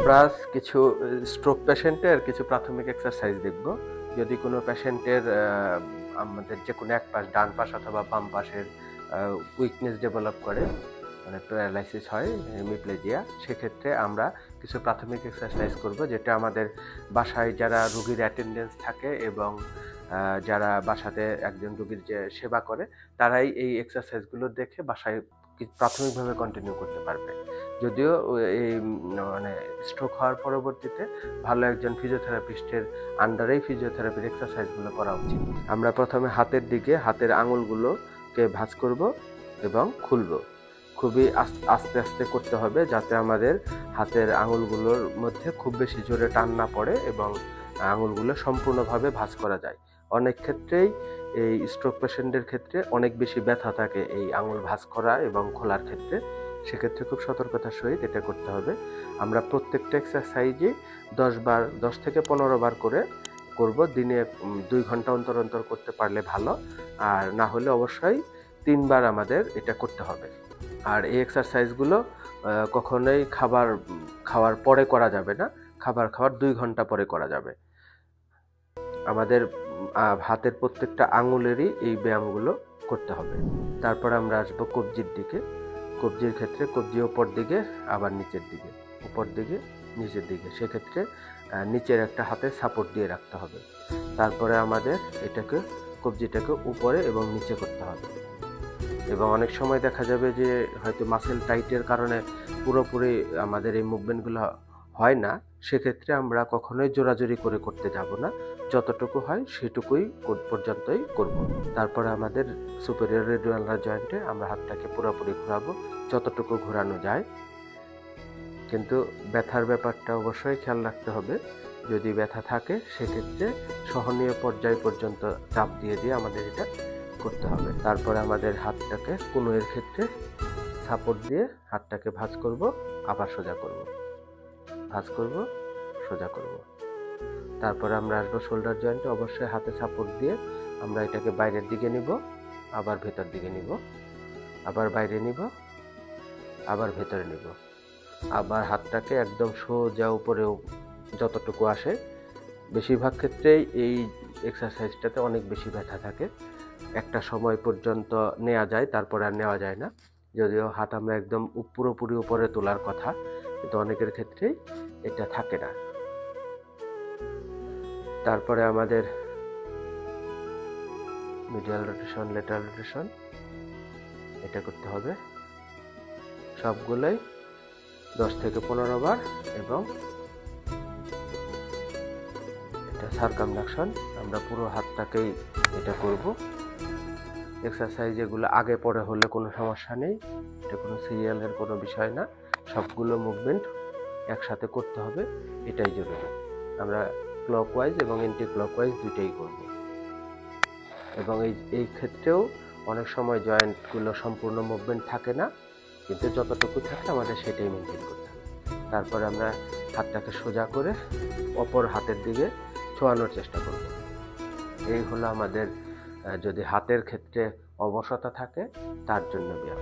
আমরা আজ কিছু স্ট্রোক পেশেন্টের কিছু প্রাথমিক এক্সারসাইজ দেখব। যদি কোনো পেশেন্টের আমাদের যে কোনো এক পাশ, ডান পাশ অথবা বাম পাশের উইকনেস ডেভেলপ করে, মানে প্যারালাইসিস হয়, হেমিপ্লেজিয়া, সেক্ষেত্রে আমরা কিছু প্রাথমিক এক্সারসাইজ করব, যেটা আমাদের বাসায় যারা রোগীর অ্যাটেন্ডেন্স থাকে এবং যারা বাসাতে একজন রোগীর যে সেবা করে তারাই এই এক্সারসাইজগুলো দেখে বাসায় প্রাথমিকভাবে কন্টিনিউ করতে পারবে। যদিও এই মানে স্ট্রোক হওয়ার পরবর্তীতে ভালো একজন ফিজিওথেরাপিস্টের আন্ডারেই ফিজিওথেরাপির এক্সারসাইজগুলো করা উচিত। আমরা প্রথমে হাতের দিকে হাতের আঙুলগুলোকে ভাঁজ করব এবং খুলব। খুবই আস্তে আস্তে করতে হবে, যাতে আমাদের হাতের আঙুলগুলোর মধ্যে খুব বেশি জোরে টান না পড়ে এবং আঙুলগুলো সম্পূর্ণভাবে ভাঁজ করা যায়। অনেক ক্ষেত্রেই এই স্ট্রোক পেশেন্টের ক্ষেত্রে অনেক বেশি ব্যথা থাকে এই আঙুল ভাঁজ করা এবং খোলার ক্ষেত্রে। সেক্ষেত্রে খুব সতর্কতার সহিত এটা করতে হবে। আমরা প্রত্যেকটা এক্সারসাইজে 10 থেকে 15 বার করে করব। দিনে 2 ঘন্টা অন্তর অন্তর করতে পারলে ভালো, আর না হলে অবশ্যই 3 বার আমাদের এটা করতে হবে। আর এই এক্সারসাইজগুলো কখনোই খাওয়ার পরে করা যাবে না, খাওয়ার 2 ঘন্টা পরে করা যাবে। আমাদের হাতের প্রত্যেকটা আঙুলেরই এই ব্যায়ামগুলো করতে হবে। তারপর আমরা আসবো কবজির দিকে। কবজির ক্ষেত্রে কবজি ওপর দিকে, আবার নিচের দিকে, উপর দিকে, নিচের দিকে। সেক্ষেত্রে নিচের একটা হাতে সাপোর্ট দিয়ে রাখতে হবে। তারপরে আমাদের কবজিটাকে উপরে এবং নিচে করতে হবে। এবং অনেক সময় দেখা যাবে যে হয়তো মাসেল টাইটের কারণে পুরোপুরি আমাদের এই মুভমেন্টগুলো হয় না। সেক্ষেত্রে আমরা কখনোই জোরাজোরি করে করতে যাব না, যতটুকু হয় সেটুকুই পর্যন্তই করব। তারপরে আমাদের সুপেরিয়র রেডিয়ালার জয়েন্টে আমরা হাতটাকে পুরোপুরি ঘোরাবো, যতটুকু ঘোরানো যায়। কিন্তু ব্যথার ব্যাপারটা অবশ্যই খেয়াল রাখতে হবে। যদি ব্যথা থাকে সেক্ষেত্রে সহনীয় পর্যায় পর্যন্ত চাপ দিয়ে আমাদের এটা করতে হবে। তারপরে আমাদের হাতটাকে কনুইয়ের ক্ষেত্রে সাপোর্ট দিয়ে হাতটাকে ভাঁজ করব, আবার সোজা করব, ভাঁজ করব, সোজা করব। তারপরে আমরা আসবো শোল্ডার জয়েন্টে। অবশ্যই হাতে সাপোর্ট দিয়ে আমরা এটাকে বাইরের দিকে নিব, আবার ভেতর দিকে নিব, আবার বাইরে নিব, আবার ভেতরে নিব। আবার হাতটাকে একদম সোজা উপরেও যতটুকু আসে। বেশিরভাগ ক্ষেত্রেই এই এক্সারসাইজটাতে অনেক বেশি ব্যথা থাকে, একটা সময় পর্যন্ত নেওয়া যায়, তারপরে আর নেওয়া যায় না। যদিও হাত আমরা একদম পুরোপুরি উপরে তোলার কথা, কিন্তু অনেকের ক্ষেত্রেই এটা থাকে না। তারপরে আমাদের মিডিয়াল রোটেশন, ল্যাটারাল রোটেশন, এটা করতে হবে সবগুলোই 10 থেকে 15 বার। এবং এটা সার্কামডাকশন, আমরা পুরো হাতটাকেই এটা করব। এক্সারসাইজ এগুলো আগে পরে হলে কোনো সমস্যা নেই, এটা কোনো সিরিয়ালের কোনো বিষয় না। সবগুলো মুভমেন্ট একসাথে করতে হবে, এটাই জরুরি। আমরা ক্লকওয়াইজ এবং এন্টি ক্লকওয়াইজ দুইটাই করব। এবং এই ক্ষেত্রেও অনেক সময় জয়েন্টগুলো সম্পূর্ণ মুভমেন্ট থাকে না, কিন্তু যতটুকু থাকে আমাদের সেটাই মেনটেন করতে হবে। তারপরে আমরা হাতটাকে সোজা করে অপর হাতের দিকে ছোঁয়ানোর চেষ্টা করব। এই হলো আমাদের যদি হাতের ক্ষেত্রে অবশতা থাকে তার জন্য ব্যায়াম।